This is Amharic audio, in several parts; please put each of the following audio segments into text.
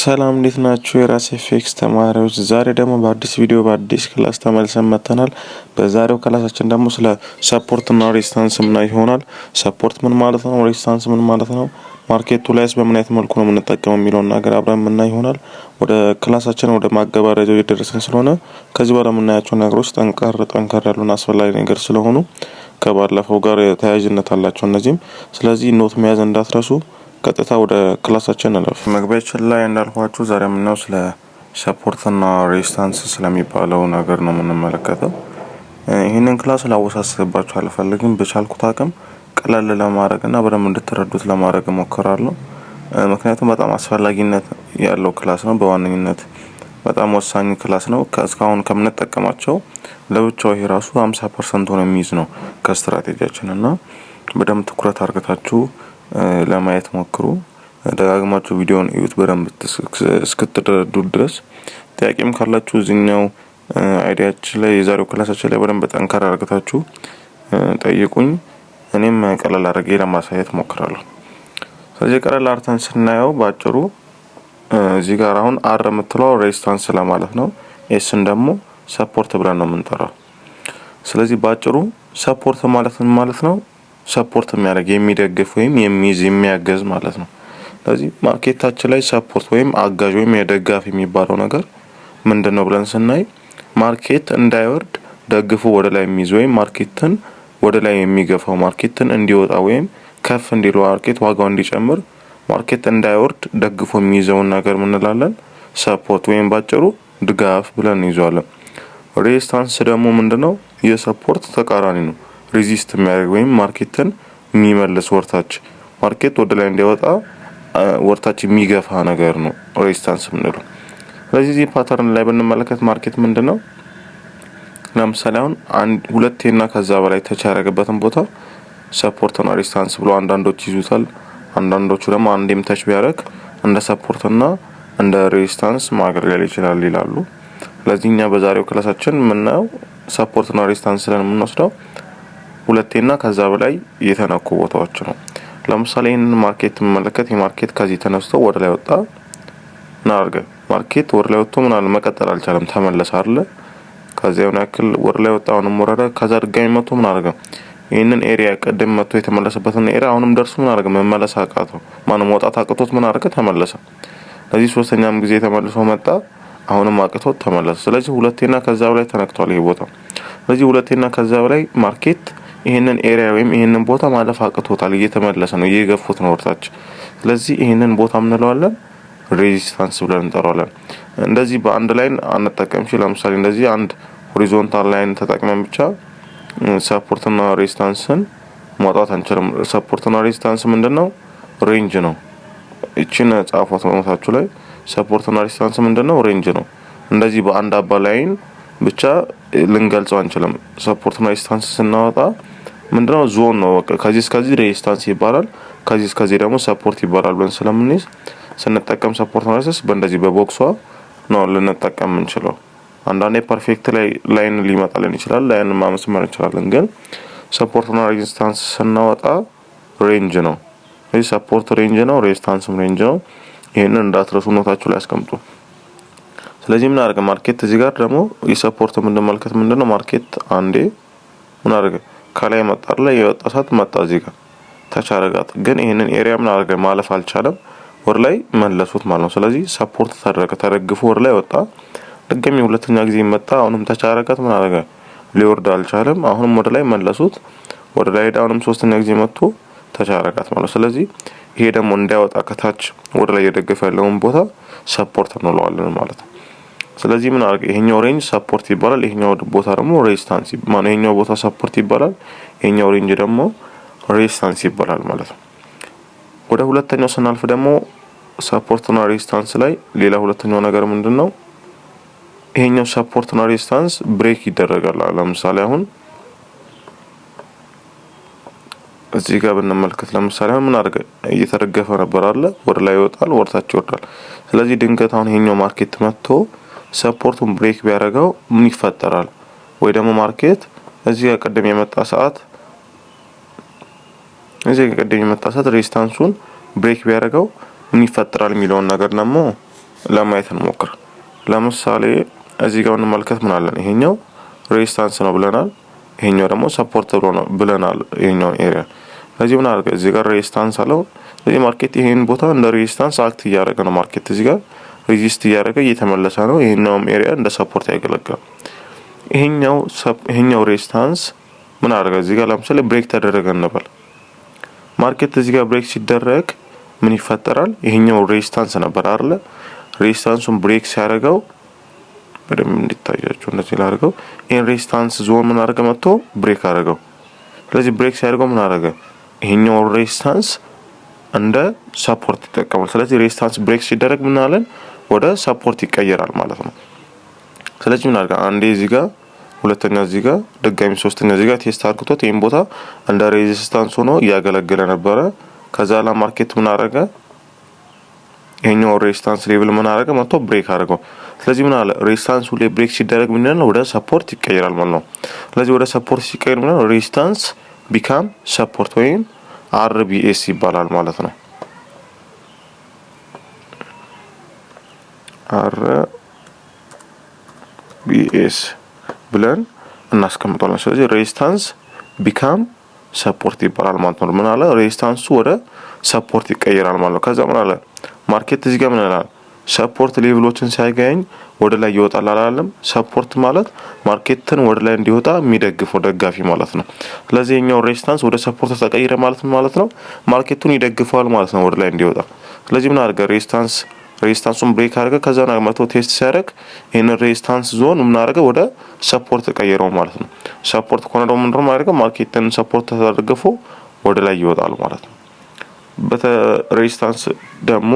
ሰላም እንዴት ናችሁ? የራስ ኤፌክስ ተማሪዎች ዛሬ ደግሞ በአዲስ ቪዲዮ በአዲስ ክላስ ተመልሰን መጥተናል። በዛሬው ክላሳችን ደግሞ ስለ ሰፖርት እና ሬዚስታንስ ምናይ ይሆናል። ሰፖርት ምን ማለት ነው? ሬዚስታንስ ምን ማለት ነው? ማርኬቱ ላይስ በምን አይነት መልኩ ነው የምንጠቀመው የሚለውን ነገር አብረን ምናይ ይሆናል። ወደ ክላሳችን ወደ ማገባደጃው እየደረስን ስለሆነ ከዚህ በኋላ የምናያቸው ነገሮች ጠንከር ያሉና አስፈላጊ ነገር ስለሆኑ ከባለፈው ጋር ተያያዥነት አላቸው እነዚህም። ስለዚህ ኖት መያዝ እንዳትረሱ። ቀጥታ ወደ ክላሳችን እንለፍ። መግቢያችን ላይ እንዳልኳችሁ ዛሬ የምናየው ስለ ሰፖርት እና ሬዚስታንስ ስለሚባለው ነገር ነው የምንመለከተው። ይህንን ክላስ ላወሳስባችሁ አልፈልግም። በቻልኩት አቅም ቀለል ለማድረግ እና በደንብ እንድትረዱት ለማድረግ እሞክራለሁ። ምክንያቱም በጣም አስፈላጊነት ያለው ክላስ ነው። በዋነኝነት በጣም ወሳኝ ክላስ ነው። እስካሁን ከምንጠቀማቸው ለብቻው ይሄ ራሱ 50% ሆኖ የሚይዝ ነው ከስትራቴጂያችን እና በደንብ ትኩረት አድርጋችሁ ለማየት ሞክሩ። ደጋግማችሁ ቪዲዮውን እዩት በደንብ እስክትረዱ ድረስ። ጥያቄም ካላችሁ እዚህኛው አይዲያችን ላይ የዛሬው ክላሳችን ላይ በደንብ ጠንከር አድርጋችሁ ጠይቁኝ። እኔም ቀለል አድርጌ ለማሳየት ሞክራለሁ። ስለዚህ ቀለል አድርገን ስናየው ባጭሩ እዚህ ጋር አሁን አር የምትለው ሬዚስታንስ ለማለት ነው። ኤስን ደግሞ ሰፖርት ብለን ነው የምንጠራው። ስለዚህ ባጭሩ ሰፖርት ማለት ምን ማለት ነው? ሰፖርት የሚያደርግ የሚደግፍ ወይም የሚይዝ የሚያገዝ ማለት ነው። ስለዚህ ማርኬታችን ላይ ሰፖርት ወይም አጋዥ ወይም የደጋፊ የሚባለው ነገር ምንድነው ብለን ስናይ ማርኬት እንዳይወርድ ደግፎ ወደ ላይ የሚይዝ ወይም ማርኬትን ወደ ላይ የሚገፋው ማርኬትን እንዲወጣ ወይም ከፍ እንዲል ማርኬት ዋጋው እንዲጨምር ማርኬት እንዳይወርድ ደግፎ የሚይዘውን ነገር ምን እንላለን? ሰፖርት ወይም ባጭሩ ድጋፍ ብለን እንይዘዋለን። ሬዚስታንስ ደግሞ ምንድነው? የሰፖርት ተቃራኒ ነው። ሬዚስት የሚያደርግ ወይም ማርኬትን የሚመልስ ወርታች ማርኬት ወደ ላይ እንዲወጣ ወርታች የሚገፋ ነገር ነው ሬዚስታንስ የምንለው። ስለዚህ እዚህ ፓተርን ላይ ብንመለከት ማርኬት ምንድነው? ለምሳሌ አሁን ሁለቴና ከዛ በላይ ተች ያደረገበትን ቦታ ሰፖርት እና ሬዚስታንስ ብሎ አንዳንዶች ይዙታል። አንዳንዶቹ ደግሞ አንዴም ተች ቢያደርግ እንደ ሰፖርት እና እንደ ሬዚስታንስ ማገልገል ይችላል ይላሉ። ስለዚህ እኛ በዛሬው ክላሳችን የምናየው ሰፖርት እና ሬዚስታንስ ስለን የምንወስደው ሁለቴና ከዛ በላይ የተነኩ ቦታዎች ነው። ለምሳሌ ይሄንን ማርኬት መመለከት የማርኬት ከዚህ ተነስቶ ወደ ላይ ወጣ እናርገ ማርኬት ወደ ላይ ወጥቶ ምናል መቀጠል አልቻለም፣ ተመለሰ አይደለ? ከዚያው ያክል ወደ ላይ ወጣ አሁንም ወረደ። ከዛ ድጋሚ መጥቶ ምን አደረገ? ይሄንን ኤሪያ ቀደም መጥቶ የተመለሰበትን ኤሪያ አሁንም ደርሶ ምን አደረገ? መመለስ አቃተው። ማንም መውጣት አቅቶት ምን አደረገ? ተመለሰ። ስለዚህ ሶስተኛም ጊዜ ተመልሶ መጣ፣ አሁንም አቅቶት ተመለሰ። ስለዚህ ሁለቴና ከዛ በላይ ተነክቷል ይሄ ቦታ። ስለዚህ ሁለቴና ከዛ በላይ ማርኬት ይሄንን ኤሪያ ወይም ይሄንን ቦታ ማለፍ አቅቶታል፣ እየተመለሰ ነው፣ እየገፉት ነው ወርታች። ስለዚህ ይሄንን ቦታ ምን እንለዋለን? ሬዚስታንስ ብለን እንጠራዋለን። እንደዚህ በአንድ ላይን አንጠቀምሽ። ለምሳሌ እንደዚህ አንድ ሆሪዞንታል ላይን ተጠቅመን ብቻ ሰፖርት እና ሬዚስታንስን ማውጣት አንችልም። ሰፖርት እና ሬዚስታንስ ምንድነው? ሬንጅ ነው። እቺን ጻፏት በመታችሁ ላይ። ሰፖርት እና ሬዚስታንስ ምንድነው? ሬንጅ ነው። እንደዚህ በአንድ አባ ላይን ብቻ ልንገልጸው አንችልም። ሰፖርት እና ሬዚስታንስ ስናወጣ ምንድነው? ዞን ነው። በቃ ከዚህ እስከዚህ ሬዚስታንስ ይባላል፣ ከዚህ እስከዚህ ደግሞ ሰፖርት ይባላል ብለን ስለምንይዝ ስንጠቀም ሰፖርት እና ሬዚስታንስ በእንደዚህ በቦክሷ ነው ልንጠቀም እንችላለን። አንዳንዴ ፐርፌክት ላይን ሊመጣልን ይችላል፣ ላይን ማመስመር እንችላለን። ግን ሰፖርት እና ሬዚስታንስ ስናወጣ ሬንጅ ነው። ይህ ሰፖርት ሬንጅ ነው፣ ሬዚስታንስም ሬንጅ ነው። ይሄንን እንዳትረሱ ኖታችሁ ላይ አስቀምጡ። ስለዚህ ምን አደረገ ማርኬት? እዚህ ጋር ደግሞ የሰፖርት ምንድነው? ምንድነው ማርኬት አንዴ ምን አደረገ? ከላይ መጣ ላይ የወጣ ሰዓት መጣ እዚህ ጋር ተቻረጋት። ግን ይሄንን ኤሪያ ምን አደረገ? ማለፍ አልቻለም፣ ወር ላይ መለሱት ማለት ነው። ስለዚህ ሰፖርት ተደግፎ ወር ላይ ወጣ። ድጋሚ ሁለተኛ ጊዜ መጣ፣ አሁንም ተቻረጋት። ምን አደረገ? ሊወርድ አልቻለም፣ አሁንም ወደ ላይ መለሱት። ወደ ላይ አሁንም ሶስተኛ ጊዜ መጥቶ ተቻረጋት ማለት ነው። ስለዚህ ይሄ ደግሞ እንዳይወጣ ከታች ወደ ላይ የደገፈ ያለውን ቦታ ሰፖርት እንለዋለን ማለት ነው። ስለዚህ ምን አድርገ ይሄኛው ሬንጅ ሰፖርት ይባላል፣ ይሄኛው ቦታ ደግሞ ሬዚስታንስ ይባላል። ይሄኛው ቦታ ሰፖርት ይባላል፣ ይሄኛው ሬንጅ ደግሞ ሬዚስታንስ ይባላል ማለት ነው። ወደ ሁለተኛው ስናልፍ ደግሞ ሰፖርት እና ሬዚስታንስ ላይ ሌላ ሁለተኛው ነገር ምንድነው? ይሄኛው ሰፖርት እና ሬዚስታንስ ብሬክ ይደረጋል። ለምሳሌ አሁን እዚህ ጋር ብንመለከት ለምሳሌ አሁን ምን አድርገ እየተደገፈ ነበር አለ፣ ወደ ላይ ይወጣል፣ ወርታች ይወርዳል። ስለዚህ ድንገት አሁን ይሄኛው ማርኬት መጥቶ ሰፖርቱን ብሬክ ቢያደርገው ምን ይፈጠራል? ወይ ደግሞ ማርኬት እዚህ ጋር ቀደም የመጣ ሰዓት ሬዚስታንሱን ብሬክ ቢያደርገው ምን ይፈጠራል የሚለውን ነገር ደግሞ ለማየት እንሞክር። ለምሳሌ እዚህ ጋር እንመልከት ምን አለን? ይሄኛው ሬዚስታንስ ነው ብለናል። ይሄኛው ደግሞ ሰፖርት ነው ብለናል። ይሄኛው ኤሪያ ስለዚህ ምን አድርገ እዚህ ጋር ሬዚስታንስ አለው። ስለዚህ ማርኬት ይሄን ቦታ እንደ ሬዚስታንስ አክት እያደረገ ነው። ማርኬት እዚህ ጋር ሬዚስት እያደረገ እየተመለሰ ነው። ይሄኛውም ኤሪያ እንደ ሰፖርት ያገለግላል። ይሄኛው ሬዚስታንስ ምን አደረገ? እዚህ ጋር ለምሳሌ ብሬክ ተደረገ እንበል። ማርኬት እዚህ ጋር ብሬክ ሲደረግ ምን ይፈጠራል? ይሄኛው ሬዚስታንስ ነበር አይደለ? ሬዚስታንሱን ብሬክ ሲያደርገው በደንብ እንዲታያችሁ እንደዚህ ላድርገው። ይሄን ሬዚስታንስ ዞን ምን አደረገ? መጥቶ ብሬክ አደረገው። ስለዚህ ብሬክ ሲያደርገው ምን አደረገ? ይሄኛው ሬዚስታንስ እንደ ሰፖርት ይጠቀማል። ስለዚህ ሬዚስታንስ ብሬክ ሲደረግ ምን አለን? ወደ ሰፖርት ይቀየራል ማለት ነው። ስለዚህ ምን አደረገ? አንዴ እዚህ ጋር፣ ሁለተኛ እዚህ ጋር፣ ድጋሚ ሶስተኛ እዚህ ጋር ቴስት አድርጎት ይሄን ቦታ እንደ ሬዚስታንስ ሆኖ እያገለገለ ነበረ። ከዛ ላ ማርኬት ምን አደረገ? ይሄኛው ሬዚስታንስ ሌቭል ምን አደረገ? መጥቶ ብሬክ አደረገው። ስለዚህ ምን አለ? ሬዚስታንሱ ላይ ብሬክ ሲደረግ ምን ይላል? ወደ ሰፖርት ይቀየራል ማለት ነው። ስለዚህ ወደ ሰፖርት ሲቀየር ምን ነው? ሬዚስታንስ ቢካም ሰፖርት ወይም አርቢኤስ ይባላል ማለት ነው። አርቢኤስ ብለን እናስቀምጣለን። ስለዚህ ሬዚስታንስ ቢካም ሰፖርት ይባላል ማለት ነው። ምን አለ? ሬዚስታንሱ ወደ ሰፖርት ይቀየራል ማለት ነው። ከዛ ምን አለ? ማርኬት እዚህ ጋር ምን ይላል? ሰፖርት ሌቭሎችን ሲያገኝ ወደ ላይ ይወጣል አላለም? ሰፖርት ማለት ማርኬትን ወደ ላይ እንዲወጣ የሚደግፈው ደጋፊ ማለት ነው። ስለዚህ የኛው ሬዚስታንስ ወደ ሰፖርት ተቀየረ ማለት ነው። ማርኬቱን ይደግፈዋል ማለት ነው ወደ ላይ እንዲወጣ። ስለዚህ ምን አድርገ? ሬዚስታንሱን ብሬክ አድርገ ከዛ ነው መቶ ቴስት ሲያደርግ ይሄን ሬዚስታንስ ዞን ምን አድርገ? ወደ ሰፖርት ተቀየረው ማለት ነው። ሰፖርት ከሆነ ደግሞ ምንድነው ማድረግ? ማርኬትን ሰፖርት ተደግፎ ወደ ላይ ይወጣል ማለት ነው። ሬዚስታንስ ደግሞ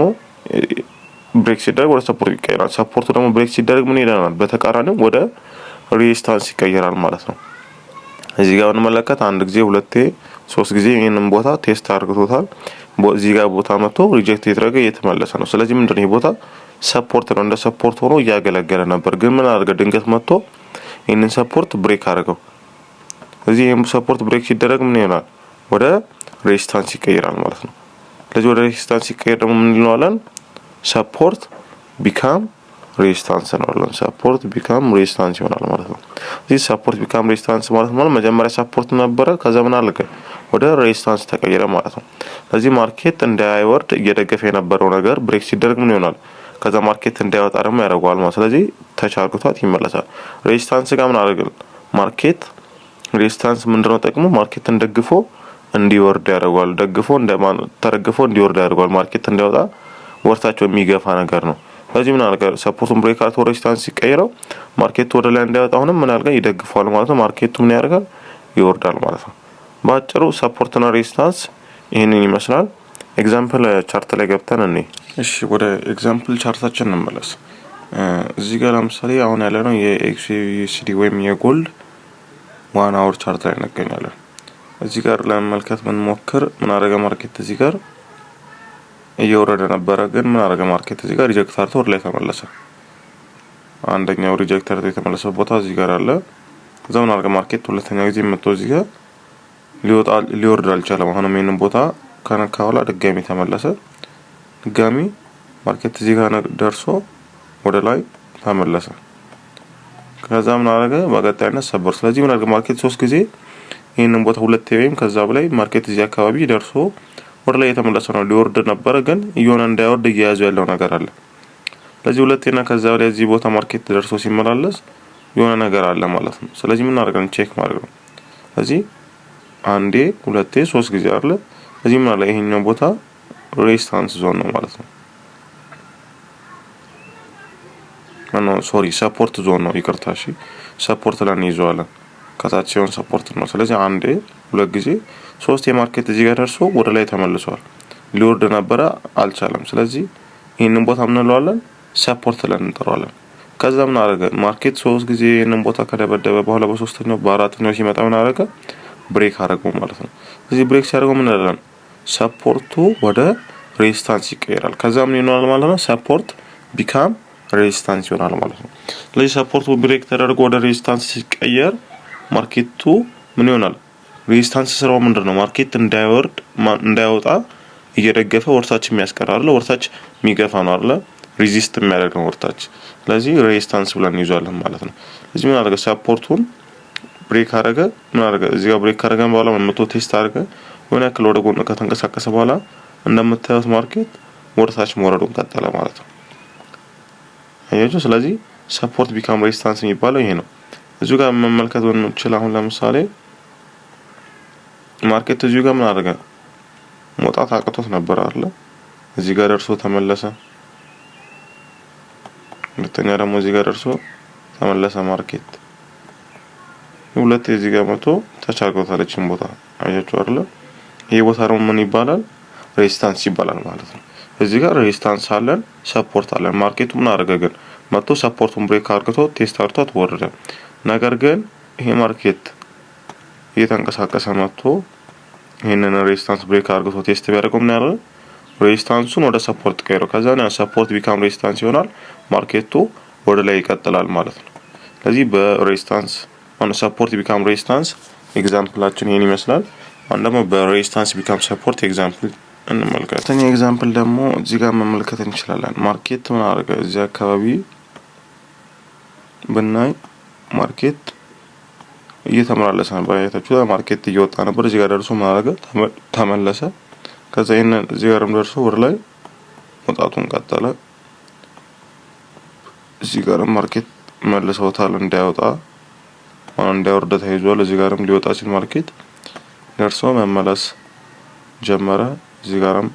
ብሬክ ሲደረግ ወደ ሰፖርት ይቀየራል። ሰፖርቱ ደግሞ ብሬክ ሲደረግ ምን ይላል? በተቃራኒው ወደ ሬዚስታንስ ይቀየራል ማለት ነው። እዚህ ጋር እንመለከት። አንድ ጊዜ፣ ሁለቴ፣ ሶስት ጊዜ ይሄንን ቦታ ቴስት አድርጎታል። እዚህ ጋር ቦታ መጥቶ ሪጀክት የተደረገ እየተመለሰ ነው። ስለዚህ ምንድነው ይሄ ቦታ ሰፖርት ነው። እንደ ሰፖርት ሆኖ እያገለገለ ነበር። ግን ምን አድርገ? ድንገት መጥቶ ይሄንን ሰፖርት ብሬክ አድርገው። ስለዚህ ይሄን ሰፖርት ብሬክ ሲደረግ ምን ይሆናል? ወደ ሬዚስታንስ ይቀየራል ማለት ነው። ስለዚህ ወደ ሬዚስታንስ ሲቀየር ደግሞ ምን እንለዋለን? ሰፖርት ቢካም ሬዚስታንስ ነው። ሰፖርት ቢካም ሬዚስታንስ ይሆናል ማለት ነው። እዚህ ሰፖርት ቢካም ሬዚስታንስ ማለት መጀመሪያ ሰፖርት ነበረ፣ ከዛ ምን አለቀ? ወደ ሬዚስታንስ ተቀየረ ማለት ነው። ስለዚህ ማርኬት እንዳይወርድ እየደገፈ የነበረው ነገር ብሬክ ሲደረግ ምን ይሆናል? ከዛ ማርኬት እንዳይወጣ ደግሞ ያደርገዋል ማለት። ስለዚህ ተቻርግቷት ይመለሳል። ሬዚስታንስ ጋር ምን አደረገ? ማርኬት ሬዚስታንስ ምንድነው ጥቅሙ? ማርኬትን ደግፎ እንዲወርድ ያደርገዋል። ተደግፎ እንዲወርድ ያደርገዋል። ማርኬት እንዳይወጣ ወርታቸው የሚገፋ ነገር ነው። ስለዚህ ምን አልከ? ሰፖርቱን ብሬክ አድርጎ ሬዚስታንስ ሲቀየረው ማርኬቱ ወደ ላይ እንዳይወጣ አሁንም ምን አልከ? ይደግፈዋል ማለት ነው። ማርኬቱ ምን ያደርጋል? ይወርዳል ማለት ነው። ባጭሩ ሰፖርትና ሬዚስታንስ ይሄንን ይመስላል። ኤግዛምፕል ቻርት ላይ ገብተን እንይ። እሺ ወደ ኤግዛምፕል ቻርታችን እንመለስ። እዚህ ጋር ለምሳሌ አሁን ያለ ነው የኤክስዩሲዲ ወይም የጎልድ 1 አወር ቻርት ላይ እንገኛለን። እዚህ ጋር ለመመልከት ብንሞክር ምን አደረገ? ማርኬት እዚህ ጋር እየወረደ ነበረ። ግን ምን አደረገ? ማርኬት እዚህ ጋር ሪጀክት አድርጎ ወደ ላይ ተመለሰ። አንደኛው ሪጀክት አድርጎ የተመለሰው ቦታ እዚህ ጋር አለ። ከዛ ምን አደረገ? ማርኬት ሁለተኛ ጊዜ መጥቶ እዚህ ጋር ሊወርድ አልቻለም። አሁንም ይሄንን ቦታ ከነካ በኋላ ድጋሚ ተመለሰ። ድጋሚ ማርኬት እዚህ ጋር ደርሶ ወደ ላይ ተመለሰ። ከዛ ምን አደረገ? በቀጣይነት ሰበር። ስለዚህ ምን አደረገ? ማርኬት 3 ጊዜ ይሄንን ቦታ ሁለቴ ወይም ከዛ በላይ ማርኬት እዚህ አካባቢ ደርሶ ወደ ላይ የተመለሰ ነው። ሊወርድ ነበረ ግን እየሆነ እንዳይወርድ እየያዘ ያለው ነገር አለ። ስለዚህ ሁለቴና ከዛ በላይ እዚህ ቦታ ማርኬት ደርሶ ሲመላለስ የሆነ ነገር አለ ማለት ነው። ስለዚህ ምን አደረገን? ቼክ ማድረግ ነው። ስለዚህ አንዴ፣ ሁለቴ፣ 3 ጊዜ አለ። ስለዚህ ምን አለ? ይሄኛው ቦታ ሬዚስታንስ ዞን ነው ማለት ነው። ሰፖርት ዞን ነው። ይቅርታ፣ እሺ ሰፖርት ላይ እንይዘዋለን። ከታች ሲሆን ሰፖርት ነው። ስለዚህ አንዴ፣ ሁለት ጊዜ፣ 3 የማርኬት እዚህ ጋር ደርሶ ወደ ላይ ተመልሷል። ሊወርድ ነበረ አልቻለም። ስለዚህ ይሄንን ቦታ ምን እንለዋለን? ሰፖርት ላይ እንጠራዋለን። ከዛ ምን አደረገ? ማርኬት 3 ጊዜ ይሄንን ቦታ ከደበደበ በኋላ በሶስተኛው በአራተኛው ሲመጣ ምን አደረገ? ብሬክ አደረገው ማለት ነው። ስለዚህ ብሬክ ሲያደርገው ምን እንላለን? ሰፖርቱ ወደ ሬዚስታንስ ይቀየራል። ከዛ ምን ይሆናል ማለት ነው? ሰፖርት ቢካም ሬዚስታንስ ይሆናል ማለት ነው። ስለዚህ ሰፖርቱ ብሬክ ተደርጎ ወደ ሬዚስታንስ ሲቀየር ማርኬቱ ምን ይሆናል? ሬዚስታንስ ስራው ምንድነው? ማርኬት እንዳይወጣ እየደገፈ ወርታች የሚያስቀር አይደለ? ወርታች የሚገፋ ነው አይደለ? ሬዚስት የሚያደርግ ነው ወርታች። ስለዚህ ሬዚስታንስ ብለን እንይዟለን ማለት ነው። ስለዚህ ምን አደረገ ሰፖርቱን ብሬክ አደረገ። ምን አደረገ እዚህ ጋር ብሬክ ካደረገን በኋላ መጥቶ ቴስት አደረገ። የሆነ ያክል ወደ ጎን ከተንቀሳቀሰ በኋላ እንደምታዩት ማርኬት ወርታች መውረዱን ቀጠለ ማለት ነው። አያችሁ። ስለዚህ ሰፖርት ቢካም ሬዚስታንስ የሚባለው ይሄ ነው። እዚሁ ጋር መመልከት ብንችል አሁን ለምሳሌ ማርኬት እዚሁ ጋር ምን አደረገ መውጣት አቅቶት ነበር አይደል? እዚህ ጋር ደርሶ ተመለሰ። ሁለተኛ ደግሞ እዚህ ጋር ደርሶ ተመለሰ ማርኬት። ሁለት እዚህ ጋር መጥቶ ተቻርጎታል እቺን ቦታ አያችሁ አይደል? ይሄ ቦታ ደግሞ ምን ይባላል? ሬዚስታንስ ይባላል ማለት ነው። እዚህ ጋር ሬዚስታንስ አለን፣ ሰፖርት አለን። ማርኬቱ ምን አደረገ ግን መጥቶ ሰፖርቱን ብሬክ አድርጎ ቴስት አድርጎት ወረደ። ነገር ግን ይሄ ማርኬት እየተንቀሳቀሰ መጥቶ ይሄንን ሬዚስታንስ ብሬክ አድርጎ ቴስት ቢያደርገው ምን ያደርጋል? ሬዚስታንሱን ወደ ሰፖርት ቀይሮ ከዛ ነው ሰፖርት ቢካም ሬዚስታንስ ይሆናል። ማርኬቱ ወደ ላይ ይቀጥላል ማለት ነው። ስለዚህ በሬዚስታንስ on support become resistance ኤግዛምፕላችን ይሄን ይመስላል። አሁን ደግሞ በሬዚስታንስ ቢካም ሰፖርት ኤግዛምፕል እንመልከት። ተኛ ኤግዛምፕል ደግሞ እዚህ ጋር መመልከት እንችላለን። ማርኬት ምን አደረገ እዚህ አካባቢ ብናይ ማርኬት እየተመላለሰ ነበር። አይታችሁ ማርኬት እየወጣ ነበር። እዚህ ጋር ደርሶ ምን አደረገ ተመለሰ። ከዛ ይሄን እዚህ ጋርም ደርሶ ወደ ላይ መውጣቱን ቀጠለ። እዚህ ጋርም ማርኬት መልሰውታል እንዳይወጣ እንዳይወርድ ተይዟል። እዚህ ጋርም ሊወጣ ሲል ማርኬት ደርሶ መመለስ ጀመረ። እዚህ ጋርም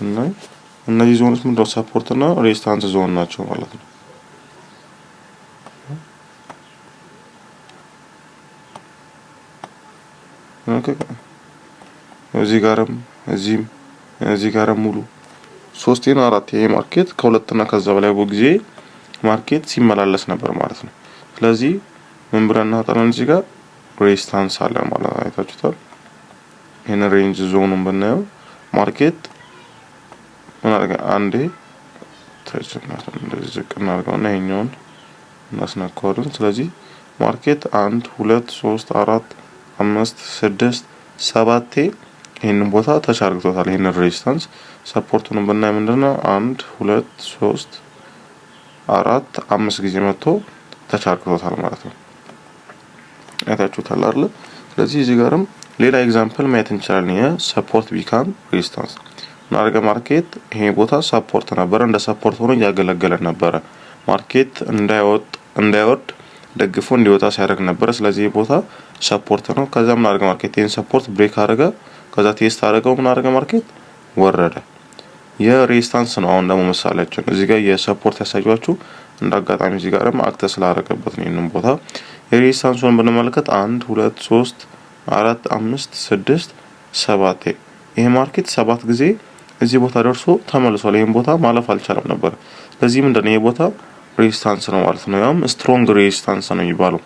እና እነዚህ ዞኖች ምንድነው ሰፖርት እና ሬዚስታንስ ዞን ናቸው ማለት ነው። እዚህ ጋርም ሙሉ 3 እና 4 ይሄ ማርኬት ከሁለት እና ከዛ በላይ ጊዜ ማርኬት ሲመላለስ ነበር ማለት ነው። ስለዚህ ምን ብለን እናጠናለን እዚህ ጋር ሬዚስታንስ አለ ማለት አይታችሁታል። ይሄን ሬንጅ ዞኑን ብናየው ማርኬት ምን አደረገ አንዴ ተጨማሪ እንደዚህ ዝቅ እናድርገውና ይሄኛውን እናስነካዋለን። ስለዚህ ማርኬት 1 2 3 4 5 6 7 ይሄንን ቦታ ተቻርግቶታል። ይሄን ሬዚስታንስ ሰፖርቱን ብናይ ምንድነው 1 2 3 4 5 ጊዜ መጥቶ ተቻርግቶታል ማለት ነው። አይታችሁታል አይደል? ስለዚህ እዚህ ጋርም ሌላ ኤግዛምፕል ማየት እንችላለን። የሰፖርት ቢካም ሬዚስታንስ ማርገ ማርኬት ይሄ ቦታ ሰፖርት ነበር፣ እንደ ሰፖርት ሆኖ ያገለገለ ነበር። ማርኬት እንዳይወርድ ደግፎ እንዲወጣ ሲያደርግ ነበር። ስለዚህ ቦታ ሰፖርት ነው። ከዛ ምን አደረገ ማርኬት ይሄን ሰፖርት ብሬክ አደረገ። ከዛ ቴስት አደረገው ምን አደረገ ማርኬት ወረደ። የሬዚስታንስ ነው። አሁን ደግሞ ምሳሌያችን እዚህ ጋር የሰፖርት ያሳያችሁ እንዳጋጣሚ እዚህ ጋርም አክሰስ ስላደረገበት ነው። ይሄንን ቦታ የሬዚስታንሱን ብንመለከት 1 2 3 4 5 6 7 ይሄ ማርኬት 7 ጊዜ እዚህ ቦታ ደርሶ ተመልሷል። ይሄን ቦታ ማለፍ አልቻለም ነበር። ስለዚህ ምንድነው ይሄ ቦታ ሬዚስታንስ ነው ማለት ነው። ያም ስትሮንግ ሬዚስታንስ ነው የሚባለው።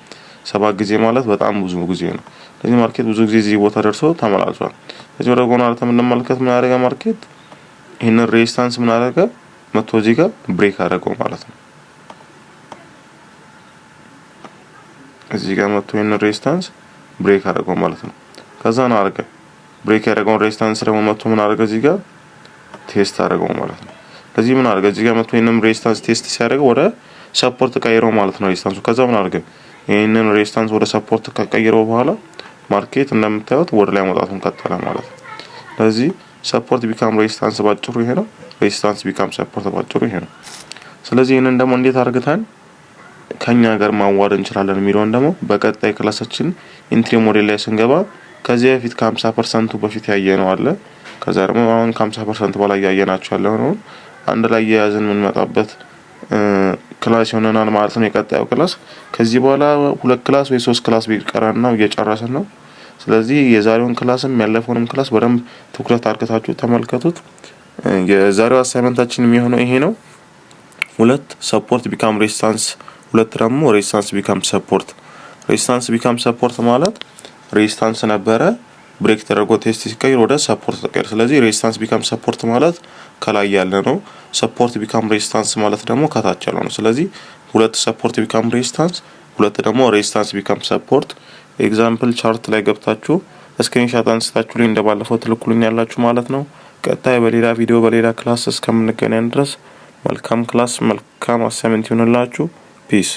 7 ጊዜ ማለት በጣም ብዙ ጊዜ ነው። ስለዚህ ማርኬት ብዙ ጊዜ እዚህ ቦታ ደርሶ ተመላልሷል። ስለዚህ ወደ ጎን አርተም እንመልከት ምን ያደረገ ማርኬት ይሄን ሬዚስታንስ ምን አደረገ መጥቶ እዚህ ጋር ብሬክ አደረገው ማለት ነው። እዚህ ጋር መጥቶ ይሄን ሬዚስታንስ ብሬክ አደረገው ማለት ነው። ከዛ ነው አደረገ ብሬክ ያደረገውን ሬዚስታንስ ደግሞ መጥቶ ምን አደረገ እዚህ ጋር ቴስት አደረገው ማለት ነው። ስለዚህ ምን አደረገ እዚህ ጋር መጥቶ ይሄንን ሬዚስታንስ ቴስት ሲያደርገው ወደ ሰፖርት ቀይረው ማለት ነው ሬዚስታንሱ። ከዛ ምን አደረገ ይሄንን ሬዚስታንስ ወደ ሰፖርት ከቀየረው በኋላ ማርኬት እንደምታዩት ወደ ላይ መውጣቱን ቀጠለ ማለት ነው። ስለዚህ ሰፖርት ቢካም ሬዚስታንስ ባጭሩ ይሄ ነው። ሬዚስታንስ ቢካም ሰፖርት ባጭሩ ይሄ ነው። ስለዚህ ይሄንን ደግሞ እንዴት አድርገን ከኛ ጋር ማዋሃድ እንችላለን የሚለውን ደግሞ በቀጣይ ክላሳችን ኢንትሪ ሞዴል ላይ ስንገባ ከዚህ በፊት ከ50% በፊት ያየነው አለ። ከዛ ደግሞ አሁን ከ50% በላይ ያየናቸው ያለው ነው አንድ ላይ የያዝን ምን መጣበት ክላስ ይሆነናል ማለት ነው። የቀጣዩ ክላስ ከዚህ በኋላ 2 ክላስ ወይ 3 ክላስ ቢቀረን ነው እየጨረስን ነው። ስለዚህ የዛሬውን ክላስም ያለፈውንም ክላስ በደንብ ትኩረት አድርጋችሁ ተመልከቱት። የዛሬው አሳይመንታችን የሚሆነው ይሄ ነው። 2 ሰፖርት ቢካም ሬዚስታንስ፣ 2 ደግሞ ሬዚስታንስ ቢካም ሰፖርት። ሬዚስታንስ ቢካም ሰፖርት ማለት ሬዚስታንስ ነበረ ብሬክ ተደርጎ ቴስት ሲቀየር ወደ ሰፖርት ተቀየረ። ስለዚህ ሬዚስታንስ ቢካም ሰፖርት ማለት ከላይ ያለ ነው። ሰፖርት ቢካም ሬዚስታንስ ማለት ደግሞ ከታች ያለው ነው። ስለዚህ 2 ሰፖርት ቢካም ሬዚስታንስ፣ 2 ደግሞ ሬዚስታንስ ቢካም ሰፖርት። ኤግዛምፕል ቻርት ላይ ገብታችሁ ስክሪንሾት አንስታችሁ ላይ እንደባለፈው ትልኩልኝ ያላችሁ ማለት ነው። ቀጣይ በሌላ ቪዲዮ በሌላ ክላስ እስከምንገናኝ ድረስ መልካም ክላስ መልካም አሳይመንት ይሁንላችሁ። ፒስ